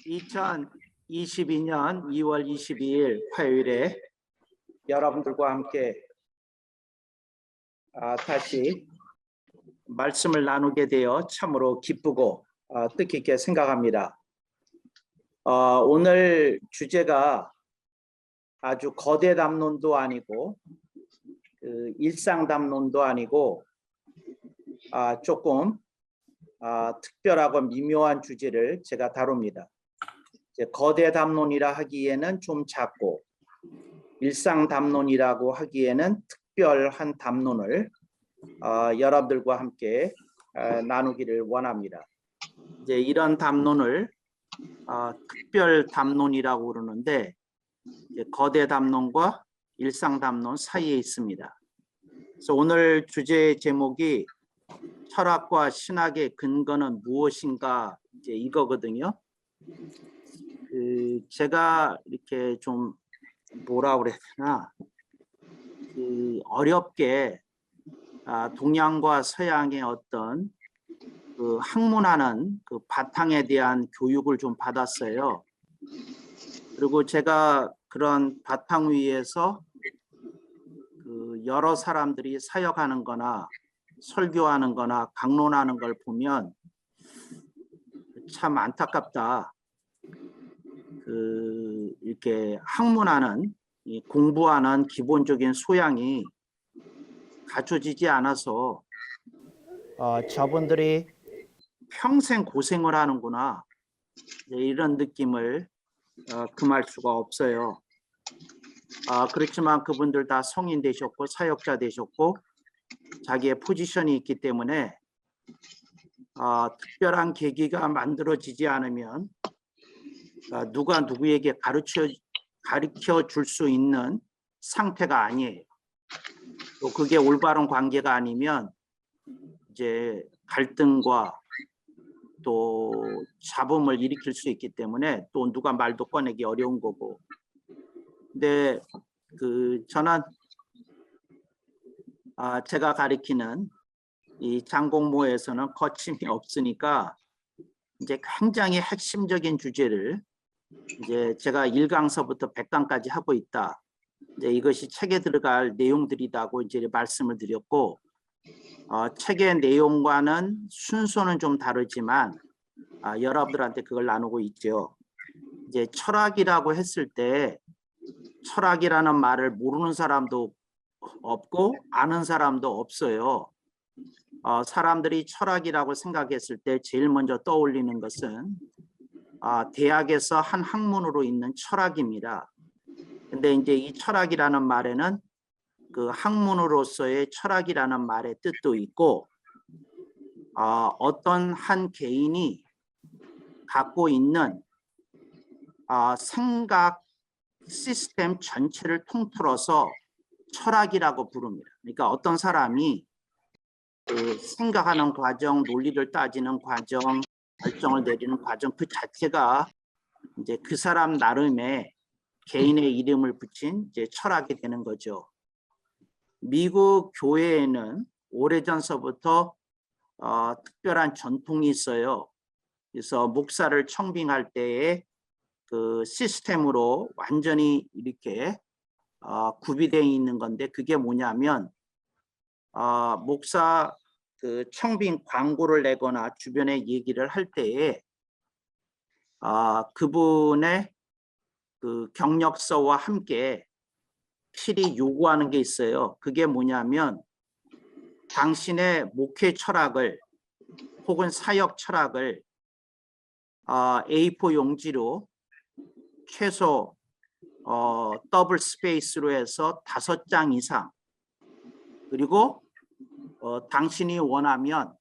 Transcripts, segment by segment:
2022년 2월 22일 화요일에 여러분들과 함께 다시 말씀을 나누게 되어 참으로 기쁘고 뜻깊게 생각합니다. 오늘 주제가 아주 거대 담론도 아니고 일상 담론도 아니고 조금 특별하고 미묘한 주제를 제가 다룹니다. 거대 담론이라 하기에는 좀 작고 일상 담론이라고 하기에는 특별한 담론을 여러분들과 함께 나누기를 원합니다. 이제 이런 담론을 특별 담론이라고 그러는데 거대 담론과 일상 담론 사이에 있습니다. 그래서 오늘 주제 제목이 철학과 신학의 근거는 무엇인가 이제 이거거든요. 제가 이렇게 좀 뭐라 그래야 되나 어렵게 동양과 서양의 어떤 학문하는 바탕에 대한 교육을 좀 받았어요. 그리고 제가 그런 바탕 위에서 여러 사람들이 사역하는 거나 설교하는 거나 강론하는 걸 보면 참 안타깝다. 이렇게 학문하는 공부하는 기본적인 소양이 갖춰지지 않아서 저분들이 평생 고생을 하는구나 이런 느낌을 금할 수가 없어요. 그렇지만 그분들 다 성인 되셨고 사역자 되셨고 자기의 포지션이 있기 때문에 특별한 계기가 만들어지지 않으면 누가 누구에게 가르쳐 줄 수 있는 상태가 아니에요. 또 그게 올바른 관계가 아니면 이제 갈등과 또 잡음을 일으킬 수 있기 때문에 또 누가 말도 꺼내기 어려운 거고. 근데 저는 제가 가리키는 이 장공모에서는 거침이 없으니까 이제 굉장히 핵심적인 주제를 이제 제가 1강서부터 100강까지 하고 있다. 이제 이것이 책에 들어갈 내용들이라고 이제 말씀을 드렸고, 책의 내용과는 순서는 좀 다르지만 여러분들한테 그걸 나누고 있죠. 이제 철학이라고 했을 때 철학이라는 말을 모르는 사람도 없고 아는 사람도 없어요. 사람들이 철학이라고 생각했을 때 제일 먼저 떠올리는 것은 대학에서 한 학문으로 있는 철학입니다. 근데 이제 이 철학이라는 말에는 그 학문으로서의 철학이라는 말의 뜻도 있고 어떤 한 개인이 갖고 있는 생각 시스템 전체를 통틀어서 철학이라고 부릅니다. 그러니까 어떤 사람이 생각하는 과정, 논리를 따지는 과정, 결정을 내리는 과정 그 자체가 이제 그 사람 나름의 개인의 이름을 붙인 이제 철학이 되는 거죠. 미국 교회에는 오래전서부터 특별한 전통이 있어요. 그래서 목사를 청빙할 때에 그 시스템으로 완전히 이렇게 구비되어 있는 건데 그게 뭐냐면 목사 청빙 광고를 내거나 주변에 얘기를 할 때에 그분의 그 경력서와 함께 필히 요구하는 게 있어요. 그게 뭐냐면 당신의 목회 철학을 혹은 사역 철학을 A4 용지로 최소 더블 스페이스로 해서 5장 이상 그리고 당신이 원하면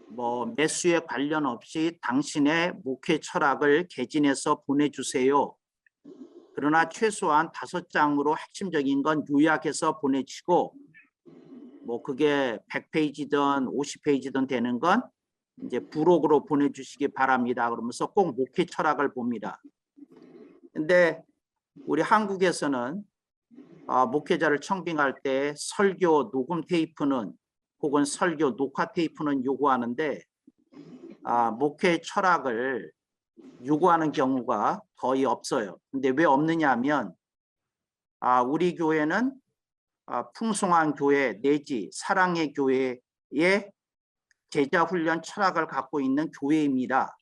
뭐 매수에 관련 없이 당신의 목회 철학을 개진해서 보내주세요. 그러나 최소한 5장으로 핵심적인 건 요약해서 보내주고 뭐 그게 100페이지든 50페이지든 되는 건 이제 부록으로 보내주시기 바랍니다. 그러면서 꼭 목회 철학을 봅니다. 근데 우리 한국에서는 목회자를 청빙할 때 설교 녹음 테이프는 혹은 설교 녹화 테이프는 요구하는데 목회 철학을 요구하는 경우가 거의 없어요. 근데 왜 없느냐 하면 우리 교회는 풍성한 교회 내지 사랑의 교회의 제자훈련 철학을 갖고 있는 교회입니다.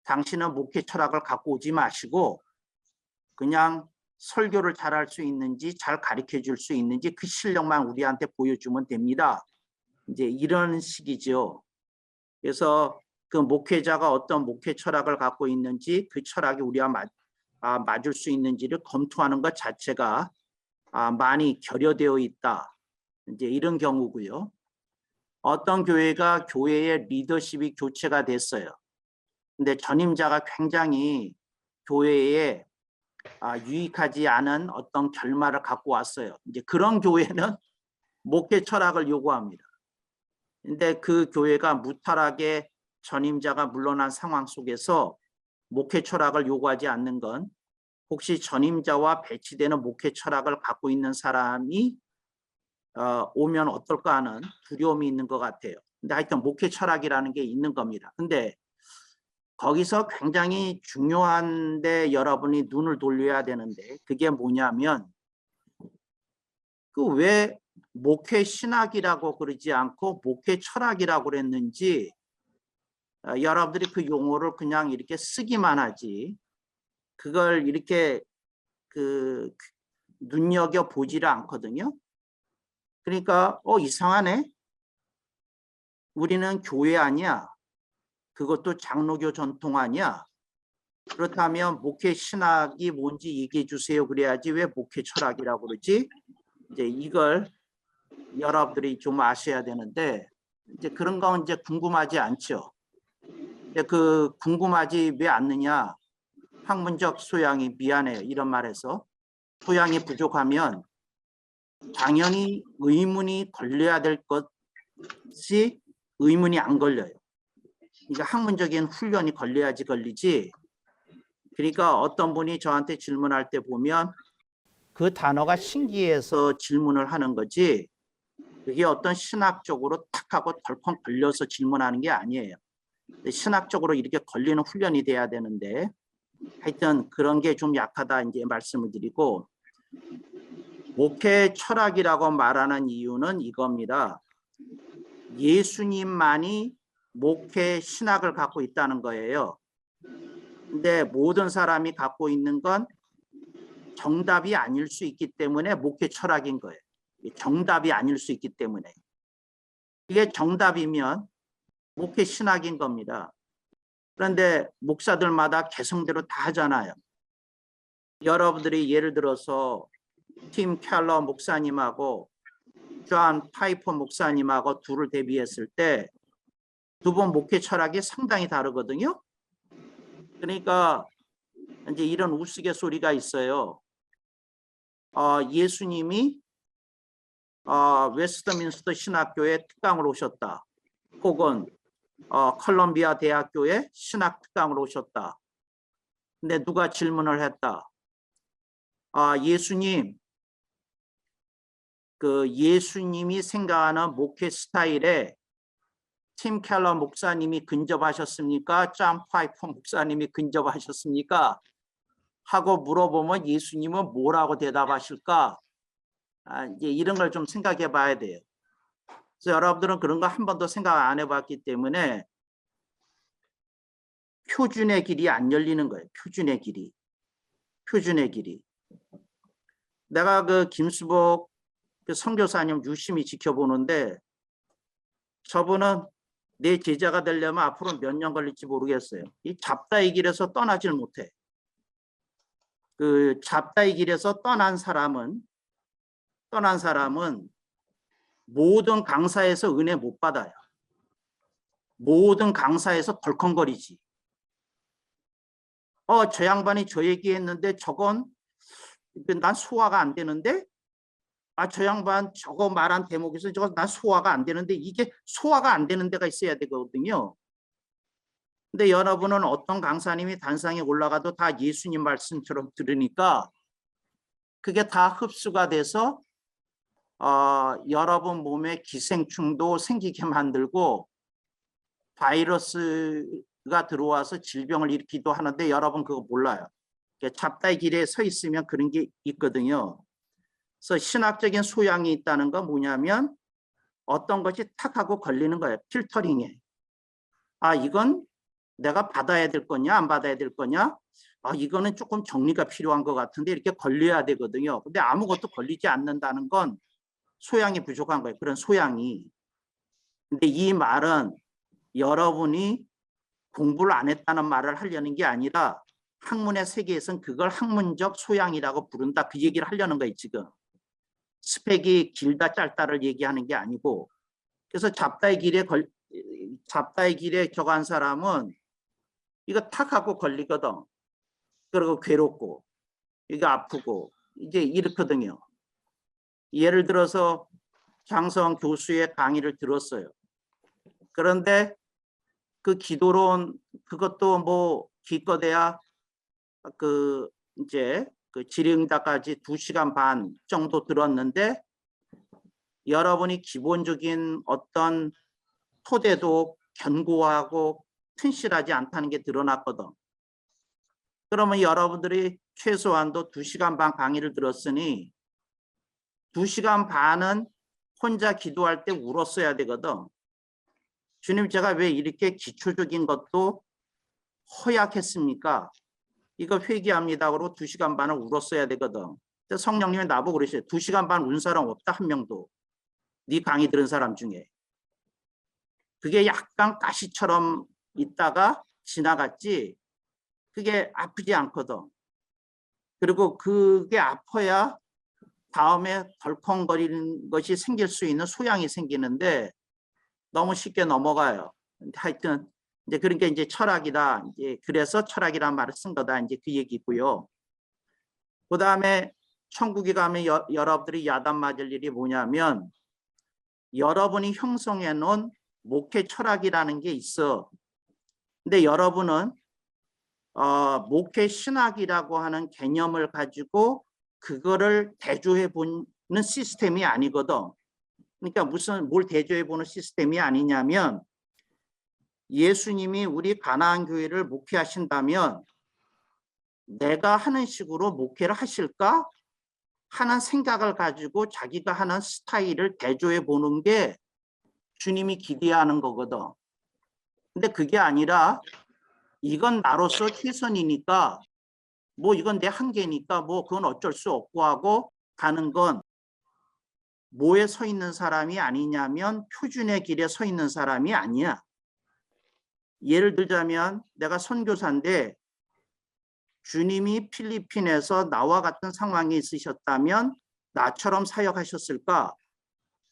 당신은 목회 철학을 갖고 오지 마시고 그냥 설교를 잘할 수 있는지 잘 가르쳐 줄 수 있는지 그 실력만 우리한테 보여주면 됩니다. 이제 이런 식이죠. 그래서 그 목회자가 어떤 목회 철학을 갖고 있는지 그 철학이 우리와 맞을 수 있는지를 검토하는 것 자체가 많이 결여되어 있다. 이제 이런 경우고요. 어떤 교회가 교회의 리더십이 교체가 됐어요. 근데 전임자가 굉장히 교회에 유익하지 않은 어떤 결말을 갖고 왔어요. 이제 그런 교회는 목회 철학을 요구합니다. 근데 그 교회가 무탈하게 전임자가 물러난 상황 속에서 목회 철학을 요구하지 않는 건 혹시 전임자와 배치되는 목회 철학을 갖고 있는 사람이 오면 어떨까 하는 두려움이 있는 것 같아요. 근데 하여튼 목회 철학이라는 게 있는 겁니다. 근데 거기서 굉장히 중요한데 여러분이 눈을 돌려야 되는데 그게 뭐냐면 그 왜 목회 신학이라고 그러지 않고 목회 철학이라고 그랬는지 여러분들이 그 용어를 그냥 이렇게 쓰기만 하지 그걸 이렇게 눈여겨 보지를 않거든요. 그러니까 이상하네. 우리는 교회 아니야. 그것도 장로교 전통 아니야. 그렇다면 목회 신학이 뭔지 얘기해 주세요. 그래야지 왜 목회 철학이라고 그러지? 이제 이걸 여러분들이 좀 아셔야 되는데 이제 그런 건 이제 궁금하지 않죠. 근데 그 궁금하지 왜 않느냐? 학문적 소양이 미안해요. 이런 말해서 소양이 부족하면 당연히 의문이 걸려야 될 것이 의문이 안 걸려요. 그러니까 학문적인 훈련이 걸려야지 걸리지. 그러니까 어떤 분이 저한테 질문할 때 보면 그 단어가 신기해서 질문을 하는 거지 그게 어떤 신학적으로 탁 하고 덜컹 걸려서 질문하는 게 아니에요. 신학적으로 이렇게 걸리는 훈련이 돼야 되는데 하여튼 그런 게 좀 약하다 이제 말씀을 드리고 목회 철학이라고 말하는 이유는 이겁니다. 예수님만이 목회 신학을 갖고 있다는 거예요. 근데 모든 사람이 갖고 있는 건 정답이 아닐 수 있기 때문에 목회 철학인 거예요. 정답이 아닐 수 있기 때문에. 이게 정답이면 목회 신학인 겁니다. 그런데 목사들마다 개성대로 다 하잖아요. 여러분들이 예를 들어서 팀 켈러 목사님하고 존 파이퍼 목사님하고 둘을 대비했을 때 두 분 목회 철학이 상당히 다르거든요. 그러니까 이제 이런 우스갯소리가 있어요. 예수님이 웨스트민스터 신학교에 특강을 오셨다. 혹은 컬럼비아 대학교에 신학 특강을 오셨다. 근데 누가 질문을 했다. 예수님, 예수님이 생각하는 목회 스타일에 팀 켈러 목사님이 근접하셨습니까? 존 파이퍼 목사님이 근접하셨습니까? 하고 물어보면 예수님은 뭐라고 대답하실까? 이제 이런 걸 좀 생각해 봐야 돼요. 그래서 여러분들은 그런 거 한 번도 생각 안 해봤기 때문에 표준의 길이 안 열리는 거예요. 표준의 길이. 표준의 길이. 내가 그 김수복 선교사님 유심히 지켜보는데 저분은 내 제자가 되려면 앞으로 몇 년 걸릴지 모르겠어요. 이 잡다의 길에서 떠나질 못해. 그 잡다의 길에서 떠난 사람은 모든 강사에서 은혜 못 받아요. 모든 강사에서 덜컹거리지. 저 양반이 저 얘기했는데 저건 난 소화가 안 되는데 저 양반 저거 말한 대목에서 저거 난 소화가 안 되는데 이게 소화가 안 되는 데가 있어야 되거든요. 근데 여러분은 어떤 강사님이 단상에 올라가도 다 예수님 말씀처럼 들으니까 그게 다 흡수가 돼서 여러분 몸에 기생충도 생기게 만들고 바이러스 들어와서 질병을 일으키기도 하는데 여러분 그거 몰라요. 잡다의 길에 서 있으면 그런 게 있거든요. 그래서 신학적인 소양이 있다는 건 뭐냐면 어떤 것이 탁 하고 걸리는 거예요. 필터링에. 아, 이건 내가 받아야 될 거냐 안 받아야 될 거냐. 아, 이거는 조금 정리가 필요한 것 같은데 이렇게 걸려야 되거든요. 근데 아무것도 걸리지 않는다는 건 소양이 부족한 거예요. 그런 소양이. 근데 이 말은 여러분이 공부를 안 했다는 말을 하려는 게 아니라 학문의 세계에서는 그걸 학문적 소양이라고 부른다. 그 얘기를 하려는 거예요, 지금. 스펙이 길다 짧다를 얘기하는 게 아니고. 그래서 잡다의 길에 저간 사람은 이거 탁 하고 걸리거든. 그리고 괴롭고 이거 아프고 이제 이렇거든요. 예를 들어서 장성 교수의 강의를 들었어요. 그런데 그 기도론 그것도 뭐 기껏해야 그 이제 그 질의응답까지 2시간 반 정도 들었는데 여러분이 기본적인 어떤 토대도 견고하고 튼실하지 않다는 게 드러났거든. 그러면 여러분들이 최소한도 2시간 반 강의를 들었으니 2시간 반은 혼자 기도할 때 울었어야 되거든. 주님, 제가 왜 이렇게 기초적인 것도 허약했습니까? 이거 회개합니다. 그러고 2시간 반을 울었어야 되거든. 성령님이 나보고 그러셔요. 2시간 반 운 사람 없다, 한 명도. 네 강의 들은 사람 중에. 그게 약간 가시처럼 있다가 지나갔지. 그게 아프지 않거든. 그리고 그게 아파야 다음에 덜컹거리는 것이 생길 수 있는 소양이 생기는데 너무 쉽게 넘어가요. 하여튼 이제 그러니까 이제 철학이다. 이제 그래서 철학이라는 말을 쓴 거다. 이제 그 얘기고요. 그 다음에 천국에 가면 여러분들이 야단 맞을 일이 뭐냐면 여러분이 형성해 놓은 목회 철학이라는 게 있어. 근데 여러분은 목회 신학이라고 하는 개념을 가지고 그거를 대조해 보는 시스템이 아니거든. 그러니까 뭘 대조해 보는 시스템이 아니냐면 예수님이 우리 가나안 교회를 목회하신다면 내가 하는 식으로 목회를 하실까 하는 생각을 가지고 자기가 하는 스타일을 대조해 보는 게 주님이 기대하는 거거든. 근데 그게 아니라 이건 나로서 최선이니까 뭐 이건 내 한계니까 뭐 그건 어쩔 수 없고 하고 가는 건 뭐에 서 있는 사람이 아니냐면 표준의 길에 서 있는 사람이 아니야. 예를 들자면 내가 선교사인데 주님이 필리핀에서 나와 같은 상황이 있으셨다면 나처럼 사역하셨을까?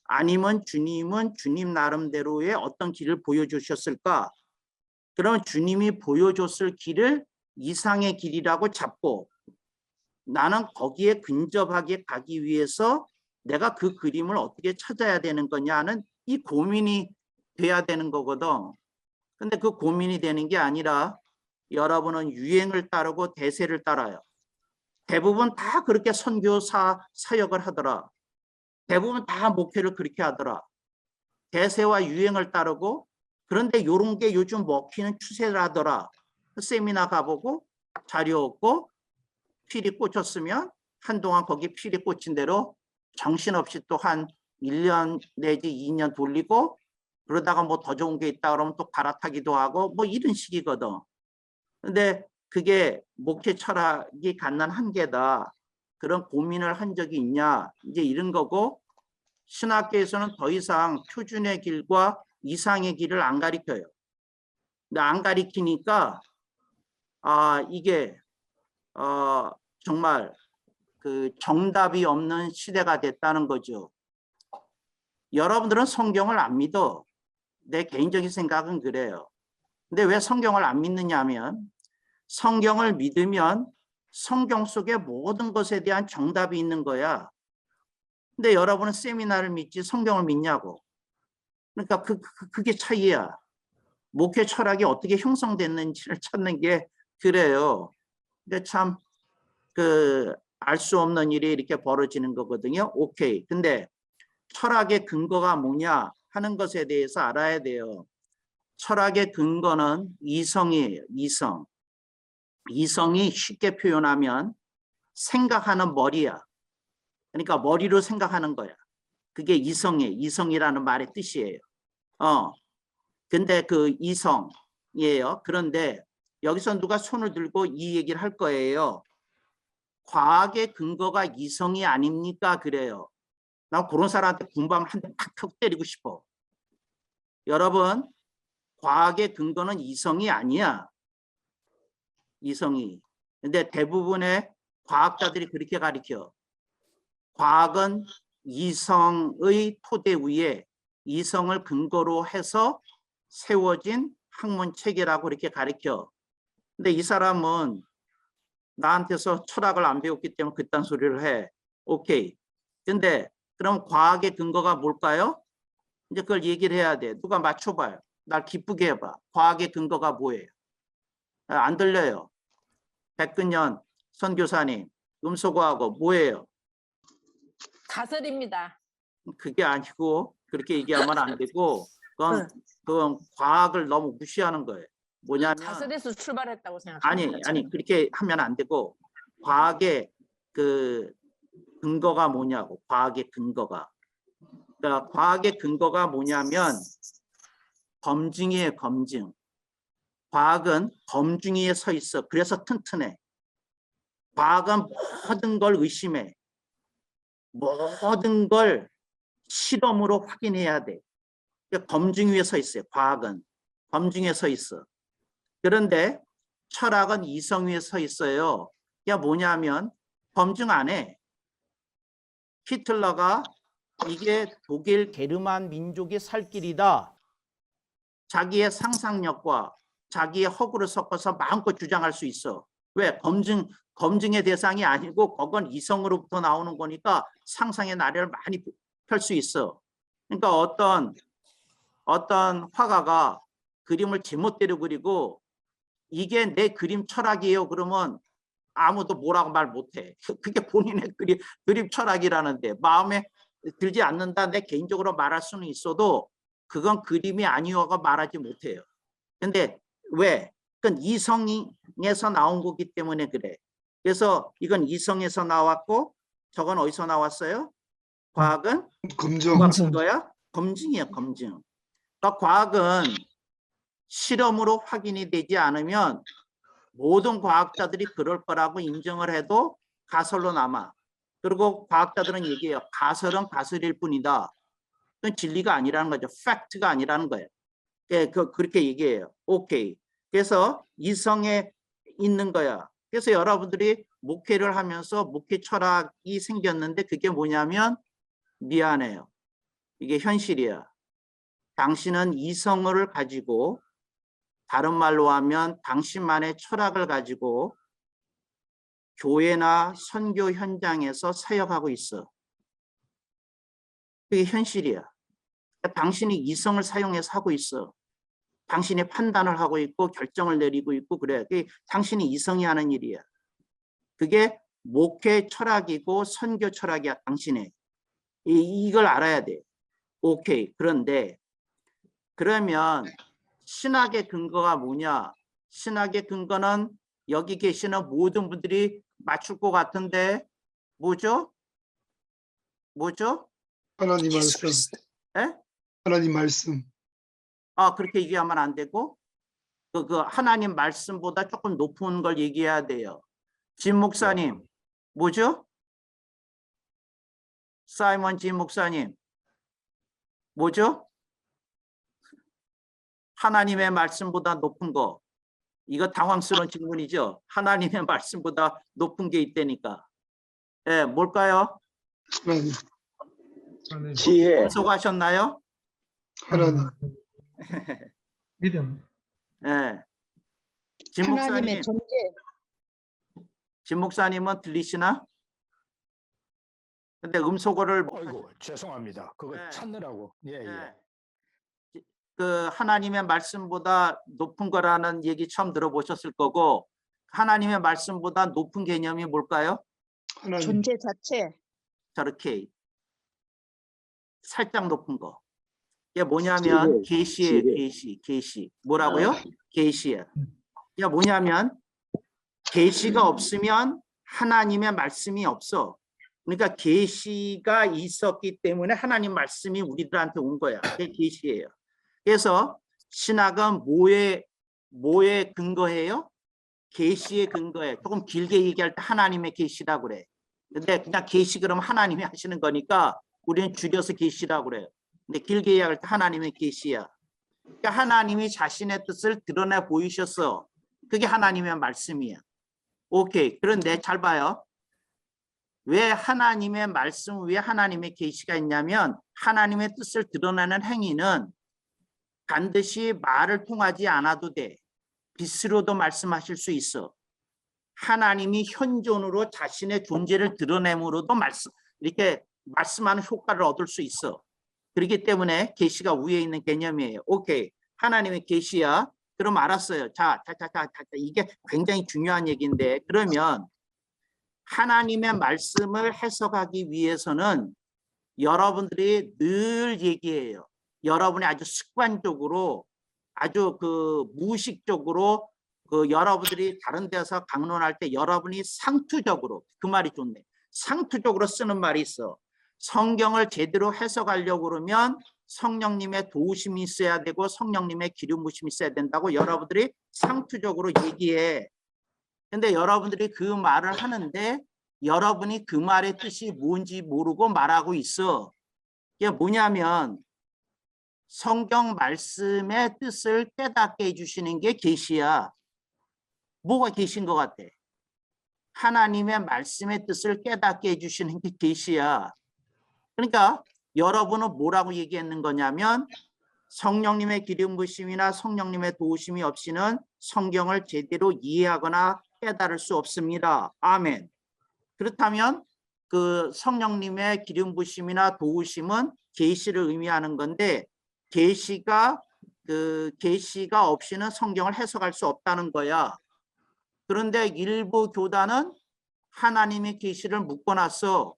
아니면 주님은 주님 나름대로의 어떤 길을 보여주셨을까? 그러면 주님이 보여줬을 길을 이상의 길이라고 잡고 나는 거기에 근접하게 가기 위해서 내가 그 그림을 어떻게 찾아야 되는 거냐는 이 고민이 돼야 되는 거거든. 근데 그 고민이 되는 게 아니라 여러분은 유행을 따르고 대세를 따라요. 대부분 다 그렇게 선교사 사역을 하더라. 대부분 다 목회를 그렇게 하더라. 대세와 유행을 따르고 그런데 이런 게 요즘 먹히는 추세라더라. 세미나 가보고 자료 얻고 필이 꽂혔으면 한동안 거기 필이 꽂힌 대로 정신없이 또 한 1년 내지 2년 돌리고 그러다가 뭐 더 좋은 게 있다 그러면 또 갈아타기도 하고 뭐 이런 식이거든. 근데 그게 목회 철학이 갖는 한계다. 그런 고민을 한 적이 있냐. 이제 이런 거고 신학계에서는 더 이상 표준의 길과 이상의 길을 안 가리켜요. 근데 안 가리키니까 이게 정말 그 정답이 없는 시대가 됐다는 거죠. 여러분들은 성경을 안 믿어. 내 개인적인 생각은 그래요. 근데 왜 성경을 안 믿느냐 하면 성경을 믿으면 성경 속에 모든 것에 대한 정답이 있는 거야. 근데 여러분은 세미나를 믿지 성경을 믿냐고. 그러니까 그게 차이야. 목회 철학이 어떻게 형성됐는지를 찾는 게 그래요. 근데 참 알 수 없는 일이 이렇게 벌어지는 거거든요. 오케이. 근데 철학의 근거가 뭐냐 하는 것에 대해서 알아야 돼요. 철학의 근거는 이성이에요. 이성. 이성이 쉽게 표현하면 생각하는 머리야. 그러니까 머리로 생각하는 거야. 그게 이성이에요. 이성이라는 말의 뜻이에요. 근데 그 이성이에요. 그런데 여기서 누가 손을 들고 이 얘기를 할 거예요. 과학의 근거가 이성이 아닙니까? 그래요. 나 그런 사람한테 공부하면 한 대 팍 때리고 싶어. 여러분, 과학의 근거는 이성이 아니야. 이성이. 근데 대부분의 과학자들이 그렇게 가르쳐. 과학은 이성의 토대 위에 이성을 근거로 해서 세워진 학문 체계라고 이렇게 가르쳐. 근데 이 사람은 나한테서 철학을 안 배웠기 때문에 그딴 소리를 해. 오케이. 근데 그럼 과학의 근거가 뭘까요? 이제 그걸 얘기를 해야 돼. 누가 맞춰봐요. 날 기쁘게 해봐. 과학의 근거가 뭐예요? 안 들려요. 백근현 선교사님, 음소거하고 뭐예요? 가설입니다. 그게 아니고 그렇게 얘기하면 안 되고 그건 과학을 너무 무시하는 거예요. 뭐냐면 가설에서 출발했다고 생각합니다. 아니 그렇게 하면 안 되고 과학의 그 근거가 뭐냐고. 과학의 근거가. 그러니까 과학의 근거가 뭐냐면 검증이에요. 검증. 과학은 검증 위에 서 있어. 그래서 튼튼해. 과학은 모든 걸 의심해. 모든 걸 실험으로 확인해야 돼. 그러니까 검증 위에 서 있어요. 과학은. 검증에 서 있어. 그런데 철학은 이성 위에 서 있어요. 그게 뭐냐면 검증 안 해. 히틀러가 이게 독일 게르만 민족이 살 길이다. 자기의 상상력과 자기의 허구를 섞어서 마음껏 주장할 수 있어. 왜? 검증의 대상이 아니고 그건 이성으로부터 나오는 거니까 상상의 나래를 많이 펼 수 있어. 그러니까 어떤 화가가 그림을 제멋대로 그리고 이게 내 그림 철학이에요. 그러면 아무도 뭐라고 말 못해. 그게 본인의 그림 철학이라는데 마음에 들지 않는다. 내 개인적으로 말할 수는 있어도 그건 그림이 아니어가 말하지 못해요. 근데 왜? 그건 이성에서 나온 거기 때문에 그래. 그래서 이건 이성에서 나왔고 저건 어디서 나왔어요? 과학은 검증. 뭐가 근거야? 검증이야. 검증. 그러니까 과학은 실험으로 확인이 되지 않으면 모든 과학자들이 그럴 거라고 인정을 해도 가설로 남아. 그리고 과학자들은 얘기해요. 가설은 가설일 뿐이다. 그건 진리가 아니라는 거죠. 팩트가 아니라는 거예요. 그렇게 얘기해요. 오케이. 그래서 이성에 있는 거야. 그래서 여러분들이 목회를 하면서 목회 철학이 생겼는데 그게 뭐냐면 미안해요. 이게 현실이야. 당신은 이성을 가지고 다른 말로 하면 당신만의 철학을 가지고 교회나 선교 현장에서 사역하고 있어. 그게 현실이야. 당신이 이성을 사용해서 하고 있어. 당신이 판단을 하고 있고 결정을 내리고 있고 그래. 그게 당신이 이성이 하는 일이야. 그게 목회 철학이고 선교 철학이야. 당신의. 이걸 알아야 돼. 오케이. 그런데 그러면 신학의 근거가 뭐냐? 신학의 근거는 여기 계시는 모든 분들이 맞출 것 같은데 뭐죠? 뭐죠? 하나님 말씀. 에? 하나님 말씀. 그렇게 얘기하면 안 되고 그 하나님 말씀보다 조금 높은 걸 얘기해야 돼요. 진 목사님, 뭐죠? 사이먼 진 목사님, 뭐죠? 하나님의 말씀보다 높은 거. 이거 당황스러운 질문이죠. 하나님의 말씀보다 높은 게 있다니까. 예, 뭘까요? 하나님. 지혜. 수고하셨나요? 하나님. 믿음. 예. 진 하나님의 목사님, 존재. 진 목사님은 들리시나? 근데 음소거를 아이고 죄송합니다. 그거 네. 찾느라고. 예. 예. 그 하나님의 말씀보다 높은 거라는 얘기 처음 들어보셨을 거고 하나님의 말씀보다 높은 개념이 뭘까요? 하나님. 존재 자체. 저렇게 살짝 높은 거. 이게 뭐냐면 계시예요. 계시. 뭐라고요? 계시야. 이게 뭐냐면 계시가 없으면 하나님의 말씀이 없어. 그러니까 계시가 있었기 때문에 하나님 말씀이 우리들한테 온 거야. 그게 계시예요. 그래서 신학은 뭐에 근거해요? 계시에 근거해. 조금 길게 얘기할 때 하나님의 계시라고 그래. 근데 그냥 계시 그러면 하나님이 하시는 거니까 우리는 줄여서 계시라고 그래요. 근데 길게 얘기할 때 하나님의 계시야. 그러니까 하나님이 자신의 뜻을 드러내 보이셨어. 그게 하나님의 말씀이야. 오케이. 그런데 잘 봐요. 왜 하나님의 말씀 위에 하나님의 계시가 있냐면 하나님의 뜻을 드러내는 행위는 반드시 말을 통하지 않아도 돼. 빛으로도 말씀하실 수 있어. 하나님이 현존으로 자신의 존재를 드러냄으로도 이렇게 말씀하는 효과를 얻을 수 있어. 그렇기 때문에 계시가 위에 있는 개념이에요. 오케이. 하나님의 계시야. 그럼 알았어요. 자, 이게 굉장히 중요한 얘기인데 그러면 하나님의 말씀을 해석하기 위해서는 여러분들이 늘 얘기해요. 여러분이 아주 습관적으로 아주 무의식적으로 여러분들이 다른 데서 강론할 때 여러분이 상투적으로 그 말이 좋네. 상투적으로 쓰는 말이 있어. 성경을 제대로 해석하려고 그러면 성령님의 도우심이 있어야 되고 성령님의 기름 부심이 있어야 된다고 여러분들이 상투적으로 얘기해. 근데 여러분들이 그 말을 하는데 여러분이 그 말의 뜻이 뭔지 모르고 말하고 있어. 이게 뭐냐면 성경 말씀의 뜻을 깨닫게 해주시는 게 계시야. 뭐가 계신 것 같아? 하나님의 말씀의 뜻을 깨닫게 해주시는 게 계시야. 그러니까 여러분은 뭐라고 얘기했는 거냐면 성령님의 기름 부심이나 성령님의 도우심이 없이는 성경을 제대로 이해하거나 깨달을 수 없습니다. 아멘. 그렇다면 그 성령님의 기름 부심이나 도우심은 계시를 의미하는 건데 계시가 없이는 성경을 해석할 수 없다는 거야. 그런데 일부 교단은 하나님의 계시를 묶어놨어.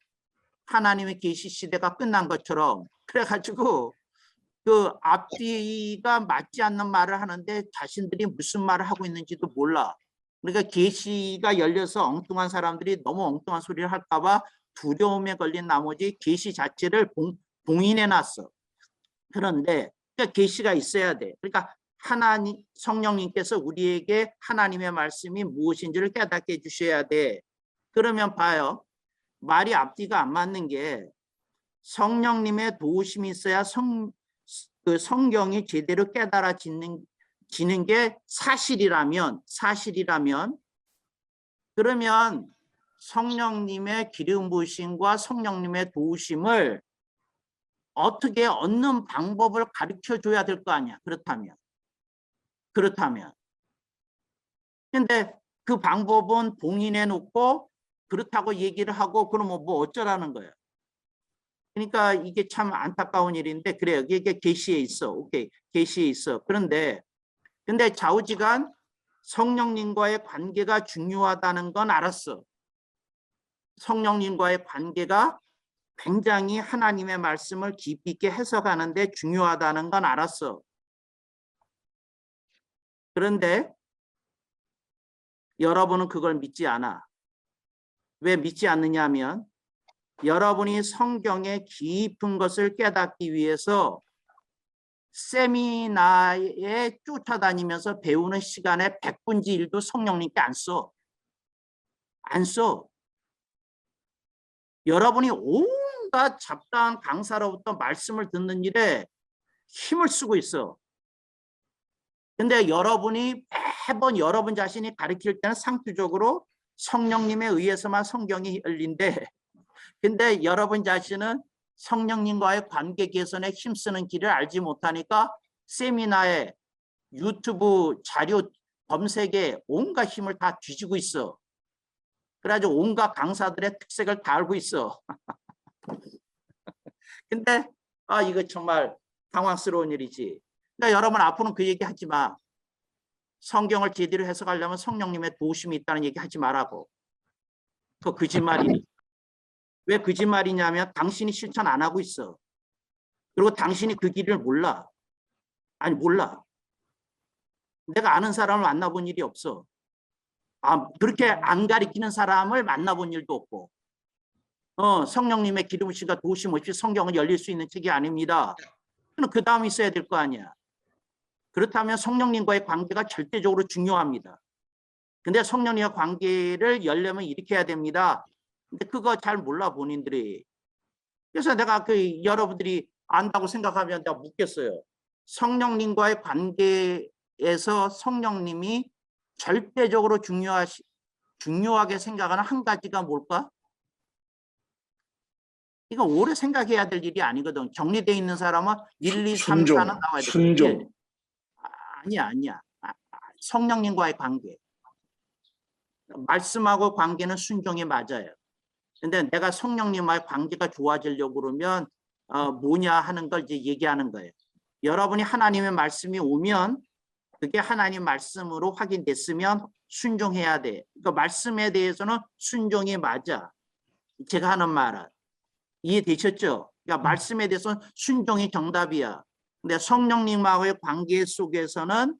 하나님의 계시 시대가 끝난 것처럼. 그래가지고 그 앞뒤가 맞지 않는 말을 하는데 자신들이 무슨 말을 하고 있는지도 몰라. 그러니까 계시가 열려서 엉뚱한 사람들이 너무 엉뚱한 소리를 할까 봐 두려움에 걸린 나머지 계시 자체를 봉인해 놨어. 그런데 계시가 있어야 돼. 그러니까 하나님 성령님께서 우리에게 하나님의 말씀이 무엇인지를 깨닫게 해 주셔야 돼. 그러면 봐요. 말이 앞뒤가 안 맞는 게 성령님의 도우심이 있어야 성경이 제대로 깨달아지는 게 사실이라면 그러면 성령님의 기름 부으심과 성령님의 도우심을 어떻게 얻는 방법을 가르쳐 줘야 될 거 아니야. 그렇다면 근데 그 방법은 봉인해 놓고 그렇다고 얘기를 하고 그러면 뭐 어쩌라는 거야. 그러니까 이게 참 안타까운 일인데 그래요. 이게 계시에 있어. 오케이. 계시에 있어. 근데 좌우지간 성령님과의 관계가 중요하다는 건 알았어. 성령님과의 관계가 굉장히 하나님의 말씀을 깊이 있게 해석하는 데 중요하다는 건 알았어. 그런데 여러분은 그걸 믿지 않아. 왜 믿지 않느냐 하면 여러분이 성경의 깊은 것을 깨닫기 위해서 세미나에 쫓아다니면서 배우는 시간에 100분의 1도 성령님께 안 써. 여러분이 온갖 잡다한 강사로부터 말씀을 듣는 일에 힘을 쓰고 있어. 근데 여러분이 매번 여러분 자신이 가르칠 때는 상투적으로 성령님에 의해서만 성경이 열린데 근데 여러분 자신은 성령님과의 관계 개선에 힘쓰는 길을 알지 못하니까 세미나에 유튜브 자료 검색에 온갖 힘을 다 뒤지고 있어. 그래가지고 온갖 강사들의 특색을 다 알고 있어. 근데 이거 정말 당황스러운 일이지. 그러니까 여러분 앞으로는 그 얘기 하지 마. 성경을 제대로 해석하려면 성령님의 도우심이 있다는 얘기 하지 말라고. 그거 거짓말이니. 왜 거짓말이냐면 당신이 실천 안 하고 있어. 그리고 당신이 그 길을 몰라. 아니 몰라. 내가 아는 사람을 만나본 일이 없어. 그렇게 안 가리키는 사람을 만나본 일도 없고. 성령님의 기름부심과 도우심 없이 성경은 열릴 수 있는 책이 아닙니다. 그럼 그 다음 있어야 될 거 아니야. 그렇다면 성령님과의 관계가 절대적으로 중요합니다. 근데 성령님과 관계를 열려면 이렇게 해야 됩니다. 근데 그거 잘 몰라 본인들이. 그래서 내가 여러분들이 안다고 생각하면 내가 묻겠어요. 성령님과의 관계에서 성령님이 절대적으로 중요하게 생각하는 한 가지가 뭘까? 이거 오래 생각해야 될 일이 아니거든. 정리되어 있는 사람은 1, 2, 3, 4는 나와야 돼. 순종. 아니야. 성령님과의 관계. 말씀하고 관계는 순종이 맞아요. 근데 내가 성령님과의 관계가 좋아지려고 그러면 뭐냐 하는 걸 이제 얘기하는 거예요. 여러분이 하나님의 말씀이 오면 그게 하나님 말씀으로 확인됐으면 순종해야 돼. 그러니까 말씀에 대해서는 순종이 맞아. 제가 하는 말은. 이해되셨죠? 그러니까 말씀에 대해서는 순종이 정답이야. 근데 성령님하고의 관계 속에서는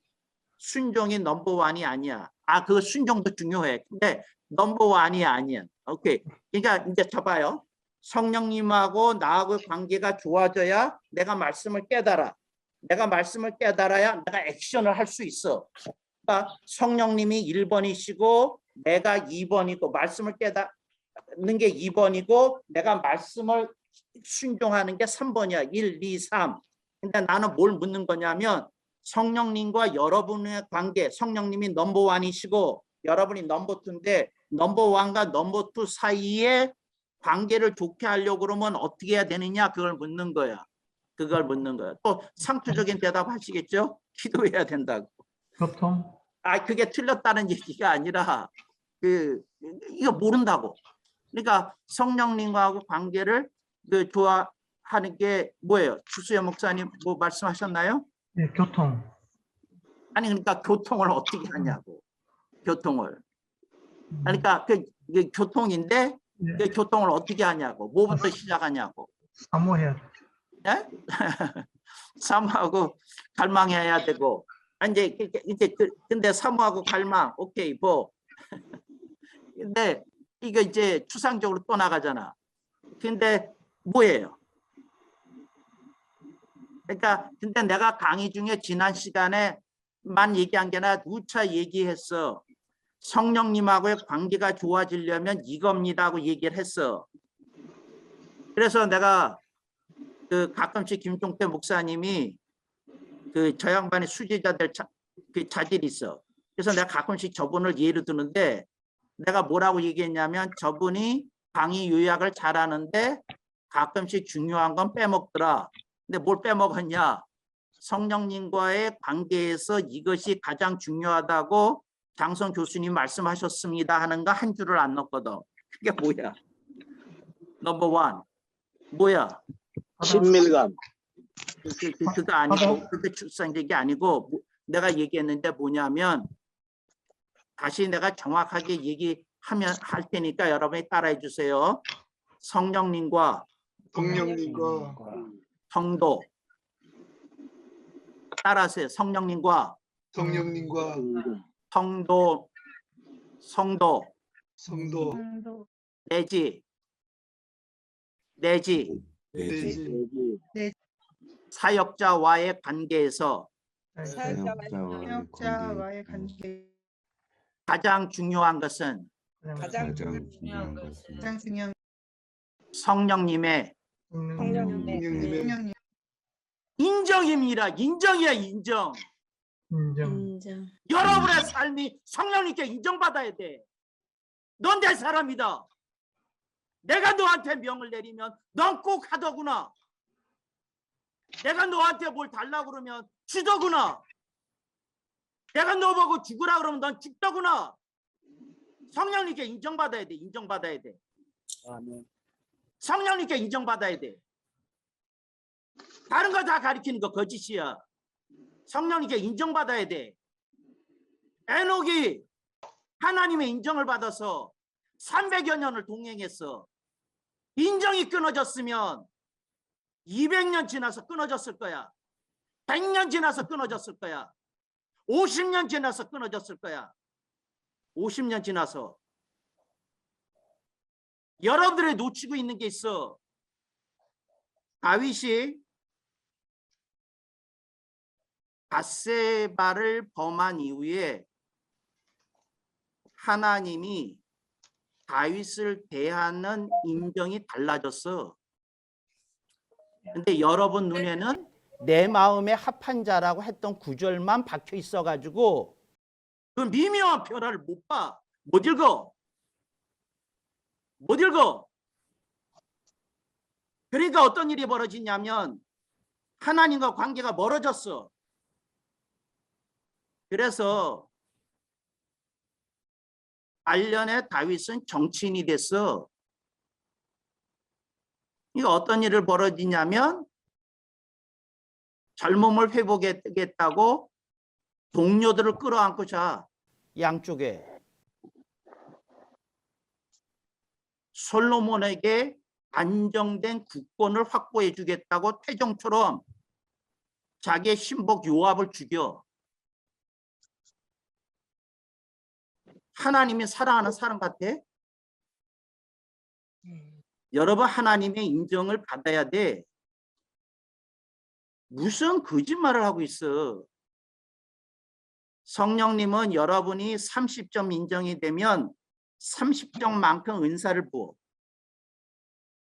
순종이 넘버원이 아니야. 그 순종도 중요해. 근데 넘버원이 아니야. 오케이. 그러니까 이제 쳐봐요. 성령님하고 나하고 관계가 좋아져야 내가 말씀을 깨달아. 내가 말씀을 깨달아야 내가 액션을 할 수 있어. 그러니까 성령님이 1번이시고 내가 2번이고 말씀을 깨닫는 게 2번이고 내가 말씀을 순종하는 게 3번이야. 1, 2, 3. 근데 나는 뭘 묻는 거냐면 성령님과 여러분의 관계, 성령님이 넘버원이시고 여러분이 넘버2인데 넘버1과 넘버2 사이에 관계를 좋게 하려고 그러면 어떻게 해야 되느냐 그걸 묻는 거야. 그걸 묻는 거야. 또 상투적인 대답 하시겠죠? 기도해야 된다고. 교통. 그게 틀렸다는 얘기가 아니라 이거 모른다고. 그러니까 성령님하고 관계를 좋아하는 게 뭐예요? 주수연 목사님 뭐 말씀하셨나요? 네, 교통. 아니 그러니까 교통을 어떻게 하냐고. 교통을. 그러니까 그 교통인데 네. 그 교통을 어떻게 하냐고. 뭐부터 시작하냐고. 사모해야 돼. 네? 사모하고 갈망해야 되고. 이제 근데 사모하고 갈망 오케이 뭐. 근데 이거 이제 추상적으로 또 나가잖아. 근데 뭐예요? 그러니까 근데 내가 강의 중에 지난 시간에만 얘기한 게 아니라 누차 얘기했어. 성령님하고의 관계가 좋아지려면 이겁니다 하고 얘기를 했어. 그래서 내가 가끔씩 김종태 목사님이 저 양반이 수지자들 자질이 있어. 그래서 내가 가끔씩 저분을 예를 드는데 내가 뭐라고 얘기했냐면 저분이 강의 요약을 잘하는데 가끔씩 중요한 건 빼먹더라. 근데 뭘 빼먹었냐? 성령님과의 관계에서 이것이 가장 중요하다고 장성 교수님 말씀하셨습니다 하는 거 한 줄을 안 넣었거든. 그게 뭐야? 넘버1 뭐야? 친밀감. 그거 아니고 그게 출상적이 아니고 내가 얘기했는데 뭐냐면 다시 내가 정확하게 얘기하면 할 테니까 여러분이 따라해 주세요. 성령님과 성도 따라하세요. 성령님과 성도 내지 사역자와의 관계에서 사역자와의 관계 가장 중요한 것은 가장 중요한 성령님의 성령님 인정입니다. 인정이야 인정. 인정. 여러분의 삶이 성령님께 인정받아야 돼. 넌 내 사람이다. 내가 너한테 명을 내리면 넌 꼭 하더구나. 내가 너한테 뭘 달라고 그러면 주더구나. 내가 너 보고 죽으라 그러면 넌 죽더구나. 성령님께 인정받아야 돼. 인정받아야 돼. 성령님께 인정받아야 돼. 다른 거 다 가리키는 거 거짓이야. 성령님께 인정받아야 돼. 에녹이 하나님의 인정을 받아서 300여 년을 동행했어. 인정이 끊어졌으면 200년 지나서 끊어졌을 거야. 100년 지나서 끊어졌을 거야. 50년 지나서 끊어졌을 거야. 50년 지나서. 여러분들이 놓치고 있는 게 있어. 다윗이 밧세바를 범한 이후에 하나님이 다윗을 대하는 인정이 달라졌어. 근데 여러분 눈에는 내 마음에 합한 자라고 했던 구절만 박혀 있어가지고 그 미묘한 변화를 못 봐. 못 읽어. 못 읽어. 그러니까 어떤 일이 벌어지냐면 하나님과 관계가 멀어졌어. 그래서 말년에 다윗은 정치인이 됐어. 이거 어떤 일을 벌어지냐면 젊음을 회복하겠다고 동료들을 끌어안고 자. 양쪽에. 솔로몬에게 안정된 국권을 확보해 주겠다고 태정처럼 자기의 신복 요압을 죽여. 하나님이 사랑하는 사람 같아? 여러분, 하나님의 인정을 받아야 돼. 무슨 거짓말을 하고 있어. 성령님은 여러분이 30점 인정이 되면 30점만큼 은사를 부어.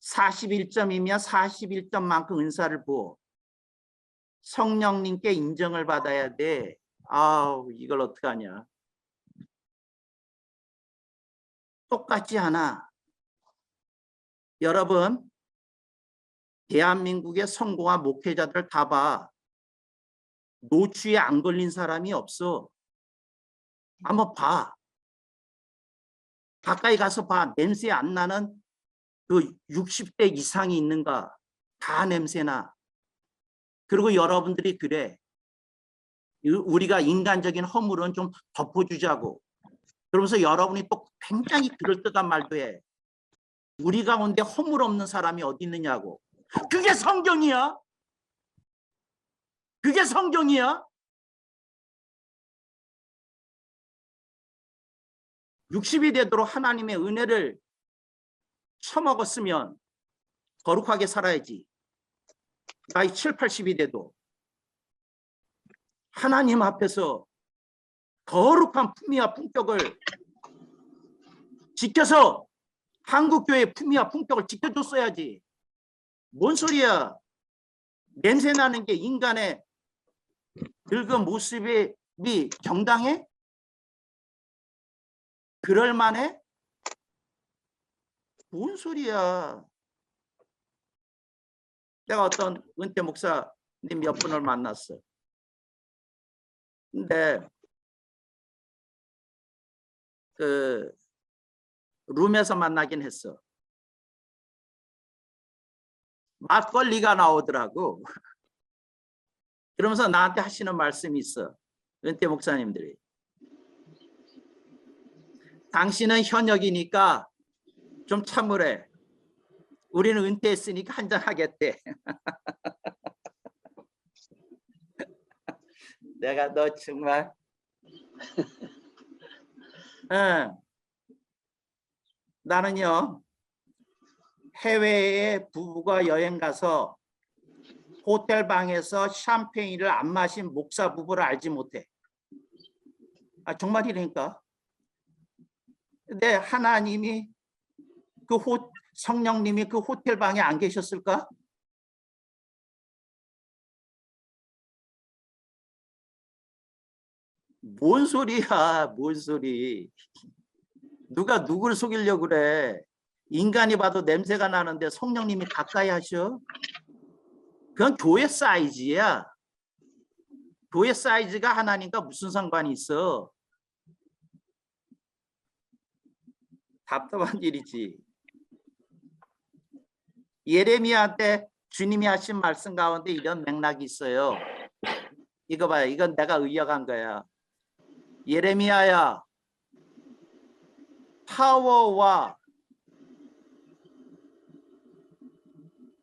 41점이면 41점만큼 은사를 부어. 성령님께 인정을 받아야 돼. 아우, 이걸 어떡하냐. 똑같지 않아. 여러분, 대한민국의 성공한 목회자들 다 봐. 노취에 안 걸린 사람이 없어. 한번 봐. 가까이 가서 봐. 냄새 안 나는 그 60대 이상이 있는가. 다 냄새나. 그리고 여러분들이 그래. 우리가 인간적인 허물은 좀 덮어주자고. 그러면서 여러분이 또 굉장히 그럴듯한 말도 해. 우리 가운데 허물 없는 사람이 어디 있느냐고. 그게 성경이야? 그게 성경이야? 60이 되도록 하나님의 은혜를 처먹었으면 거룩하게 살아야지. 나이 7, 80이 돼도 하나님 앞에서 거룩한 품위와 품격을 지켜서 한국교회의 품위와 품격을 지켜줬어야지. 뭔 소리야. 냄새나는 게 인간의 늙은 모습이 정당해? 그럴만해? 뭔 소리야. 내가 어떤 은퇴 목사님 몇 분을 만났어. 근데 그 룸에서 만나긴 했어. 막걸리가 나오더라고. 그러면서 나한테 하시는 말씀이 있어. 은퇴 목사님들이. 당신은 현역이니까 좀 참으래. 우리는 은퇴했으니까 한잔 하겠대. 내가 너 정말 나는요 해외에 부부가 여행 가서 호텔 방에서 샴페인을 안 마신 목사 부부를 알지 못해. 아 정말이라니까. 근데 하나님이 성령님이 그 호텔 방에 안 계셨을까? 뭔 소리야, 뭔 소리. 누가 누구를 속이려고 그래. 인간이 봐도 냄새가 나는데 성령님이 가까이 하셔? 그건 교회 사이즈야. 교회 사이즈가 하나님과 무슨 상관이 있어? 답답한 일이지. 예레미야한테 주님이 하신 말씀 가운데 이런 맥락이 있어요. 이거 봐요. 이건 내가 의역한 거야. 예레미야야, 파워와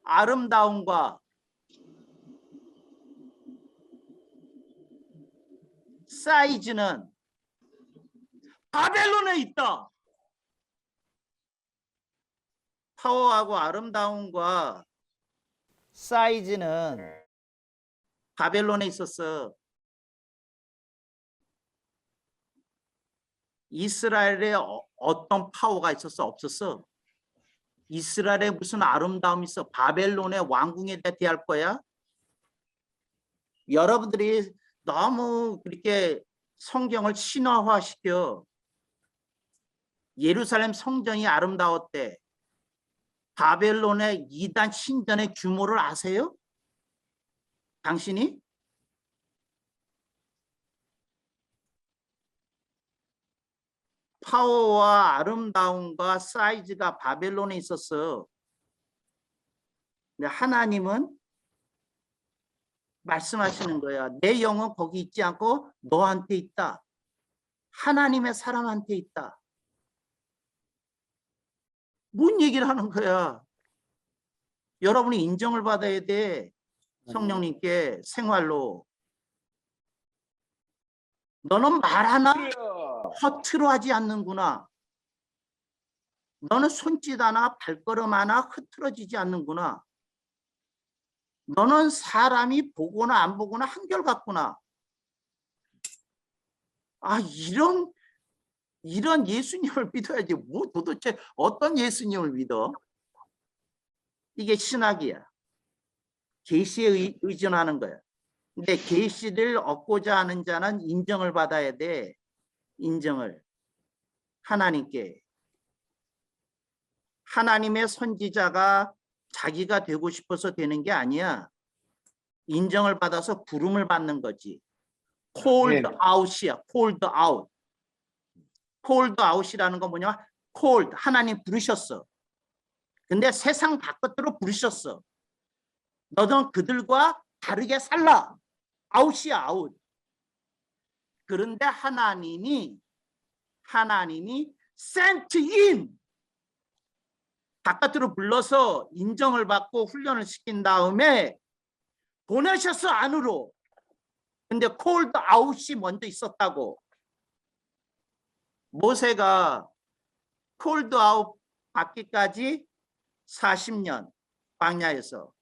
아름다움과 사이즈는 바벨론에 있다. 파워하고 아름다움과 사이즈는 바벨론에 있었어. 이스라엘에 어떤 파워가 있었어? 없었어. 이스라엘에 무슨 아름다움이 있어? 바벨론의 왕궁에 대할 거야? 여러분들이 너무 그렇게 성경을 신화화시켜. 예루살렘 성전이 아름다웠대. 바벨론의 이단 신전의 규모를 아세요? 당신이? 파워와 아름다움과 사이즈가 바벨론에 있었어. 근데 하나님은 말씀하시는 거야. 내 영은 거기 있지 않고 너한테 있다. 하나님의 사람한테 있다. 뭔 얘기를 하는 거야? 여러분이 인정을 받아야 돼. 성령님께 생활로. 너는 말 하나 허투루 하지 않는구나. 너는 손짓 하나 발걸음 하나 흐트러지지 않는구나. 너는 사람이 보거나 안 보거나 한결같구나. 아, 이런 예수님을 믿어야지. 뭐 도대체 어떤 예수님을 믿어? 이게 신학이야. 계시에 의존하는 거야. 근데 계시를 얻고자 하는 자는 인정을 받아야 돼. 인정을. 하나님께. 하나님의 선지자가 자기가 되고 싶어서 되는 게 아니야. 인정을 받아서 부름을 받는 거지. called out이야. called out. called out이라는 건 뭐냐? called. 하나님 부르셨어. 근데 세상 바깥으로 부르셨어. 너는 그들과 다르게 살라. out이야, out. 그런데 하나님이 sent in. 바깥으로 불러서 인정을 받고 훈련을 시킨 다음에 보내셨어, 안으로. 근데 called out이 먼저 있었다고. 모세가 called out 받기까지 40년 광야에서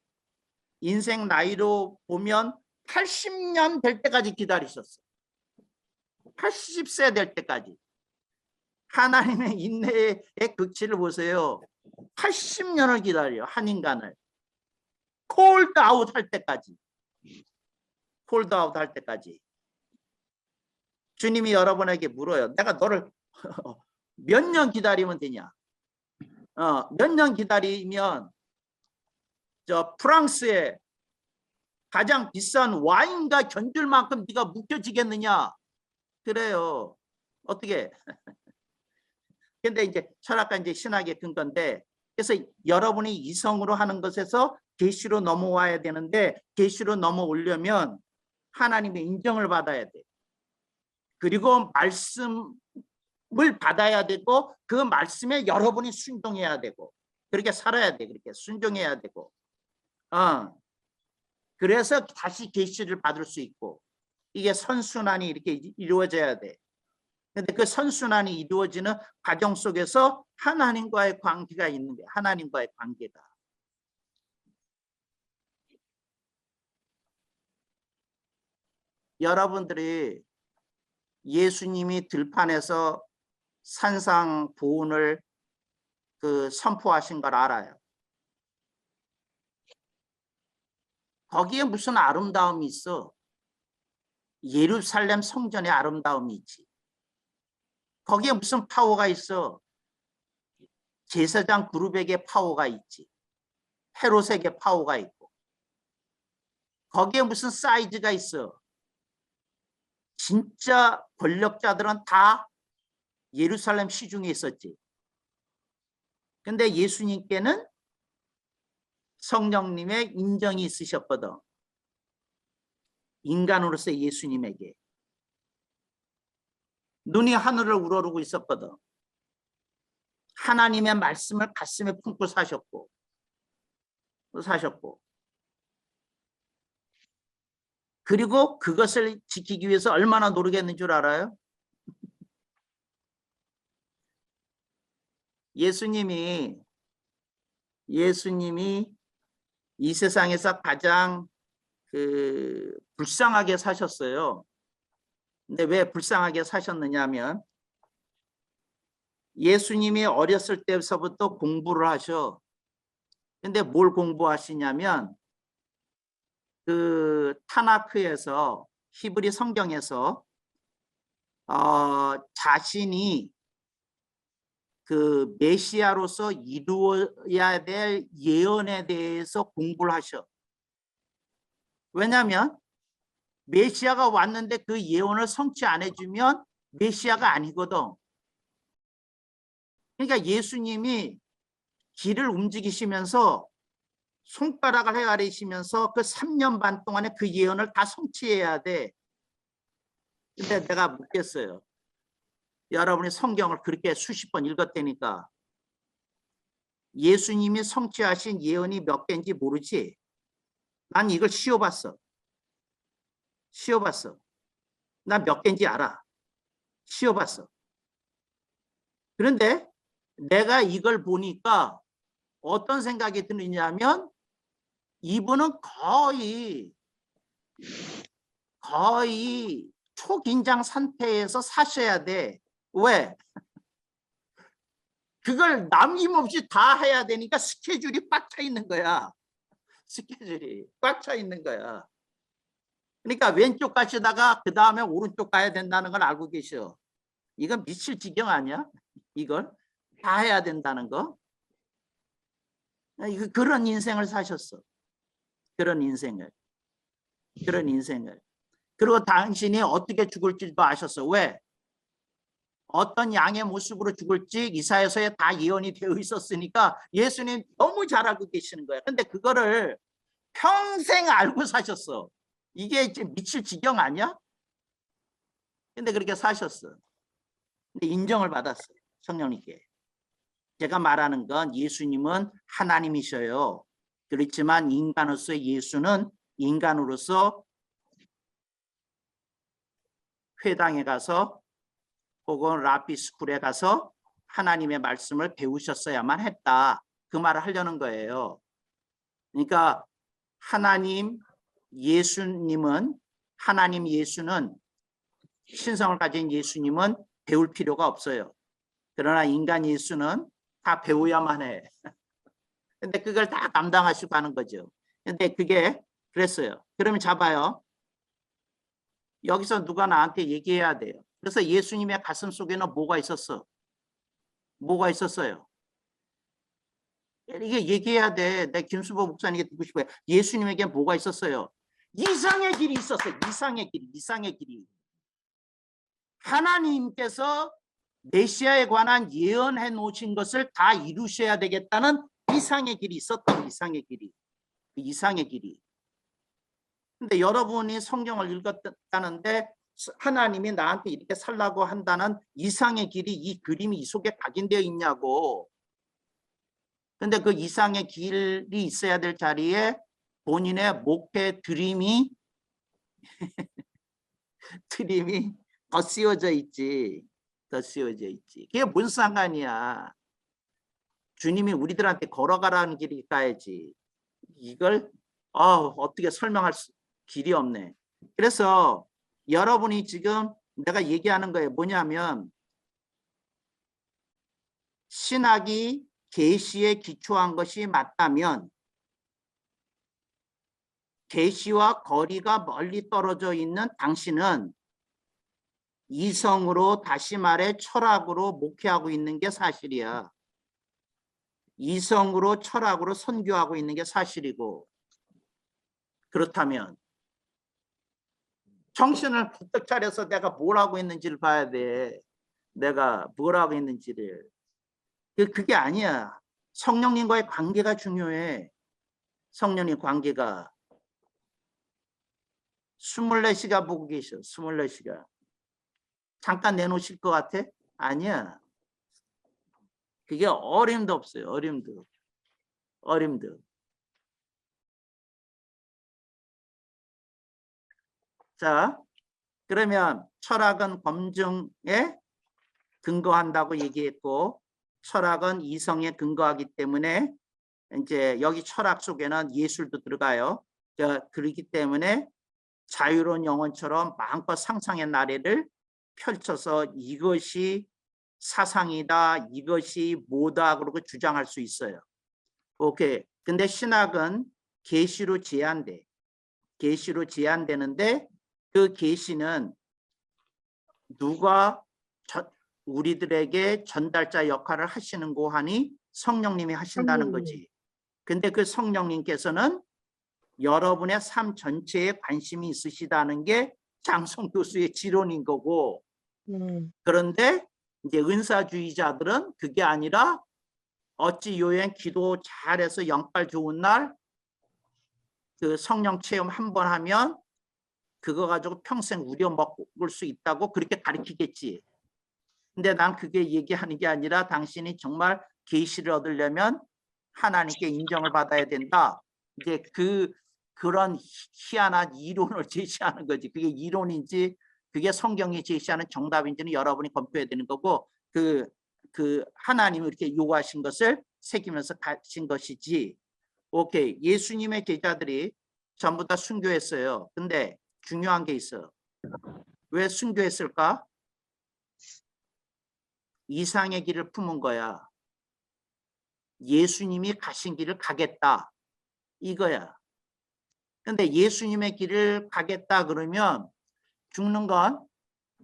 인생 나이로 보면 80년 될 때까지 기다리셨어. 80세 될 때까지. 하나님의 인내의 극치를 보세요. 80년을 기다려, 한 인간을. 콜드 아웃 할 때까지. 콜드 아웃 할 때까지. 주님이 여러분에게 물어요. 내가 너를 몇 년 기다리면 되냐? 몇 년 기다리면 저 프랑스의 가장 비싼 와인과 견줄 만큼 네가 묵혀지겠느냐? 그래요. 어떻게? 근데 이제 철학과 이제 신학의 근거인데, 그래서 여러분이 이성으로 하는 것에서 계시로 넘어와야 되는데, 계시로 넘어오려면 하나님의 인정을 받아야 돼. 그리고 말씀을 받아야 되고, 그 말씀에 여러분이 순종해야 되고, 그렇게 살아야 돼. 그렇게 순종해야 되고. 그래서 다시 계시를 받을 수 있고, 이게 선순환이 이렇게 이루어져야 돼. 근데 그 선순환이 이루어지는 과정 속에서 하나님과의 관계가 있는 거예요. 하나님과의 관계가. 여러분들이 예수님이 들판에서 산상보훈을 선포하신 걸 알아요. 거기에 무슨 아름다움이 있어? 예루살렘 성전의 아름다움이 있지. 거기에 무슨 파워가 있어? 제사장 그룹에게 파워가 있지. 헤롯에게 파워가 있고. 거기에 무슨 사이즈가 있어? 진짜 권력자들은 다 예루살렘 시중에 있었지. 근데 예수님께는 성령님의 인정이 있으셨거든. 인간으로서 예수님에게. 눈이 하늘을 우러르고 있었거든. 하나님의 말씀을 가슴에 품고 사셨고. 그리고 그것을 지키기 위해서 얼마나 노력했는 줄 알아요? 예수님이 이 세상에서 가장 불쌍하게 사셨어요. 근데 왜 불쌍하게 사셨느냐 하면 예수님이 어렸을 때서부터 공부를 하셔. 근데 뭘 공부하시냐면 타나크에서 히브리 성경에서 자신이 메시아로서 이루어야 될 예언에 대해서 공부를 하셔. 왜냐하면 메시아가 왔는데 그 예언을 성취 안 해주면 메시아가 아니거든. 그러니까 예수님이 길을 움직이시면서 손가락을 헤아리시면서 그 3년 반 동안에 그 예언을 다 성취해야 돼. 근데 내가 묻겠어요. 여러분이 성경을 그렇게 수십 번 읽었다니까 예수님이 성취하신 예언이 몇 개인지 모르지? 난 이걸 씌워봤어. 난 몇 개인지 알아. 씌워봤어. 그런데 내가 이걸 보니까 어떤 생각이 드느냐면 이분은 거의 초긴장 상태에서 사셔야 돼. 왜? 그걸 남김없이 다 해야 되니까 스케줄이 꽉 차 있는 거야. 스케줄이 꽉 차 있는 거야. 그러니까 왼쪽 가시다가 그 다음에 오른쪽 가야 된다는 걸 알고 계셔. 이건 미칠 지경 아니야? 이걸 다 해야 된다는 거. 그런 인생을 사셨어. 그런 인생을. 그리고 당신이 어떻게 죽을지도 아셨어. 왜? 어떤 양의 모습으로 죽을지 이사야서에 다 예언이 되어 있었으니까 예수님 너무 잘 알고 계시는 거야. 근데 그거를 평생 알고 사셨어. 이게 미칠 지경 아니야? 근데 그렇게 사셨어. 근데 인정을 받았어요. 성령님께. 제가 말하는 건 예수님은 하나님이셔요. 그렇지만 인간으로서 예수는 인간으로서 회당에 가서 혹은 라비스쿨에 가서 하나님의 말씀을 배우셨어야만 했다. 그 말을 하려는 거예요. 그러니까 하나님 예수는 신성을 가진 예수님은 배울 필요가 없어요. 그러나 인간 예수는 다 배워야만 해. 근데 그걸 다 감당하시고 하는 거죠. 근데 그게 그랬어요. 그러면 잡아요. 여기서 누가 나한테 얘기해야 돼요. 그래서 예수님의 가슴 속에는 뭐가 있었어? 뭐가 있었어요? 이게 얘기해야 돼. 내 김수보 목사님께 듣고 싶어요. 예수님에게 뭐가 있었어요? 이상의 길이 있었어요. 이상의 길이. 하나님께서 메시아에 관한 예언해 놓으신 것을 다 이루셔야 되겠다는 이상의 길이 있었던 이상의 길이. 근데 여러분이 성경을 읽었다는데 하나님이 나한테 이렇게 살라고 한다는 이상의 길이 이 그림이 이 속에 각인되어 있냐고. 근데 그 이상의 길이 있어야 될 자리에 본인의 목회 드림이 더 씌워져 있지. 그게 뭔 상관이야. 주님이 우리들한테 걸어가라는 길이 가야지. 이걸 어떻게 설명할 길이 없네. 그래서 여러분이 지금 내가 얘기하는 거예요. 뭐냐면 신학이 계시에 기초한 것이 맞다면 계시와 거리가 멀리 떨어져 있는 당신은 이성으로, 다시 말해 철학으로 목회하고 있는 게 사실이야. 이성으로 철학으로 선교하고 있는 게 사실이고, 그렇다면 정신을 부쩍 차려서 내가 뭘 하고 있는지를 봐야 돼. 내가 뭘 하고 있는지를. 그게 아니야. 성령님과의 관계가 중요해. 성령님 관계가. 24시간 보고 계셔. 24시간. 잠깐 내놓으실 것 같아? 아니야. 그게 어림도 없어요. 어림도. 자, 그러면 철학은 검증에 근거한다고 얘기했고 철학은 이성에 근거하기 때문에 이제 여기 철학 속에는 예술도 들어가요. 그렇기 때문에 자유로운 영혼처럼 마음껏 상상의 나래를 펼쳐서 이것이 사상이다, 이것이 뭐다 그러고 주장할 수 있어요. 오케이. 근데 신학은 계시로 제한돼. 계시로 제한되는데 그 계시는 누가 우리들에게 전달자 역할을 하시는고 하니 성령님이 하신다는 거지. 근데 그 성령님께서는 여러분의 삶 전체에 관심이 있으시다는 게 장성 교수의 지론인 거고 그런데 이제 은사주의자들은 그게 아니라 어찌 요행 기도 잘해서 영빨 좋은 날 그 성령 체험 한 번 하면 그거 가지고 평생 우려먹을 수 있다고 그렇게 가르치겠지. 근데 난 그게 얘기하는 게 아니라 당신이 정말 계시를 얻으려면 하나님께 인정을 받아야 된다. 이제 그런 희한한 이론을 제시하는 거지. 그게 이론인지 그게 성경이 제시하는 정답인지는 여러분이 검토해야 되는 거고 그 하나님이 이렇게 요구하신 것을 새기면서 가신 것이지. 오케이. 예수님의 제자들이 전부 다 순교했어요. 근데 중요한 게 있어. 왜 순교했을까? 이상의 길을 품은 거야. 예수님이 가신 길을 가겠다. 이거야. 근데 예수님의 길을 가겠다 그러면 죽는 건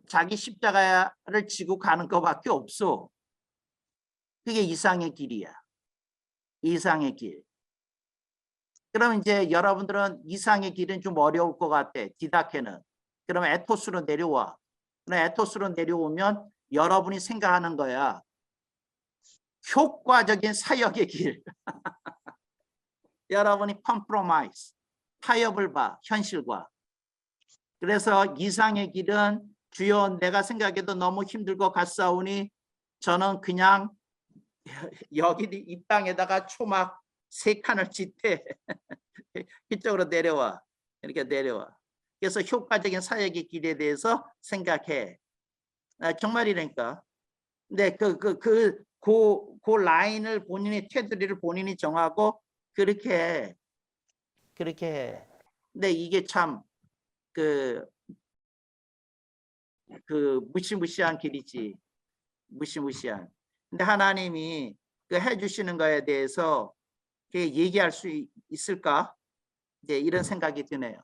자기 십자가를 지고 가는 것밖에 없어. 그게 이상의 길이야. 이상의 길. 그럼 이제 여러분들은 이상의 길은 좀 어려울 것 같아. 디다케는. 그러면 에토스로 내려와. 그럼 에토스로 내려오면 여러분이 생각하는 거야. 효과적인 사역의 길. 여러분이 컴프로마이즈. 타협을 봐. 현실과. 그래서 이상의 길은 주여 내가 생각해도 너무 힘들고 갔사오니 저는 그냥 여기 이 땅에다가 초막 3칸을 짓대. 이쪽으로 내려와. 이렇게 내려와. 그래서 효과적인 사역의 길에 대해서 생각해. 정말이라니까. 근데 그 라인을 본인이 테두리를 본인이 정하고 그렇게 해. 근데 이게 참 무시무시한 길이지. 무시무시한. 근데 하나님이 해주시는 거에 대해서 얘기할 수 있을까? 이제 이런 생각이 드네요.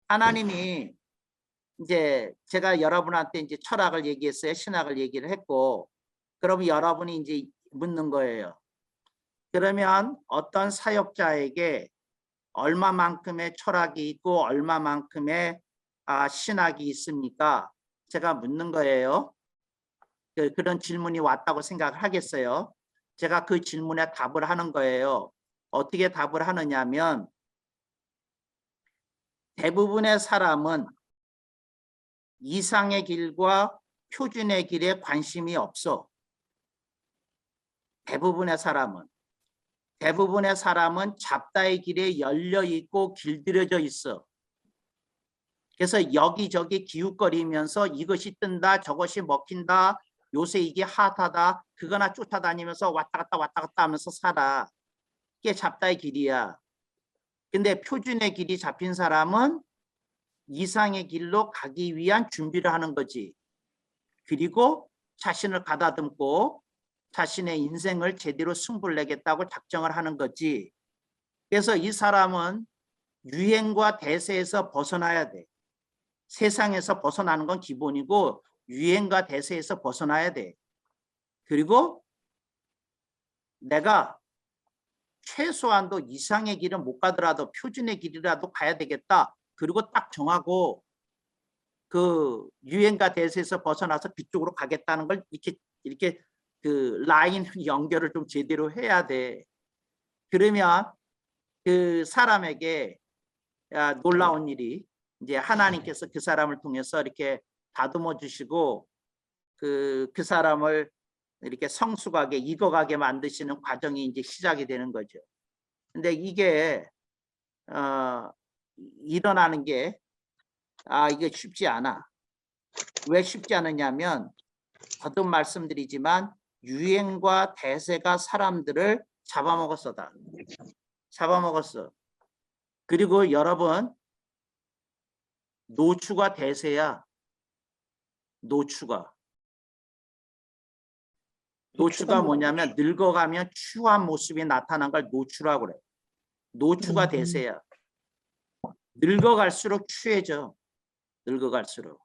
하나님이 이제 제가 여러분한테 이제 철학을 얘기했어요. 신학을 얘기를 했고, 그러면 여러분이 이제 묻는 거예요. 그러면 어떤 사역자에게 얼마만큼의 철학이 있고 얼마만큼의 신학이 있습니까? 제가 묻는 거예요. 그런 질문이 왔다고 생각을 하겠어요. 제가 그 질문에 답을 하는 거예요. 어떻게 답을 하느냐면 대부분의 사람은 이상의 길과 표준의 길에 관심이 없어. 대부분의 사람은 잡다의 길에 열려 있고 길들여져 있어. 그래서 여기저기 기웃거리면서 이것이 뜬다, 저것이 먹힌다, 요새 이게 핫하다, 그거나 쫓아다니면서 왔다 갔다 하면서 살아. 이게 잡다의 길이야. 근데 표준의 길이 잡힌 사람은 이상의 길로 가기 위한 준비를 하는 거지. 그리고 자신을 가다듬고 자신의 인생을 제대로 승부를 내겠다고 작정을 하는 거지. 그래서 이 사람은 유행과 대세에서 벗어나야 돼. 세상에서 벗어나는 건 기본이고 유행과 대세에서 벗어나야 돼. 그리고 내가 최소한도 이상의 길은 못 가더라도 표준의 길이라도 가야 되겠다. 그리고 딱 정하고 그 유행과 대세에서 벗어나서 그쪽으로 가겠다는 걸 이렇게 그 라인 연결을 좀 제대로 해야 돼. 그러면 그 사람에게 놀라운 일이 이제 하나님께서 그 사람을 통해서 이렇게 다듬어 주시고 그 사람을 이렇게 성숙하게 익어가게 만드시는 과정이 이제 시작이 되는 거죠. 근데 이게 일어나는 게 이게 쉽지 않아. 왜 쉽지 않느냐면 거듭 말씀드리지만 유행과 대세가 사람들을 잡아먹었어. 다 잡아먹었어. 그리고 여러분, 노추가 대세야. 노추가 뭐냐면 늙어가면 추한 모습이 나타난 걸 노추라고 그래. 노추가 대세야. 늙어갈수록 추해져. 늙어갈수록.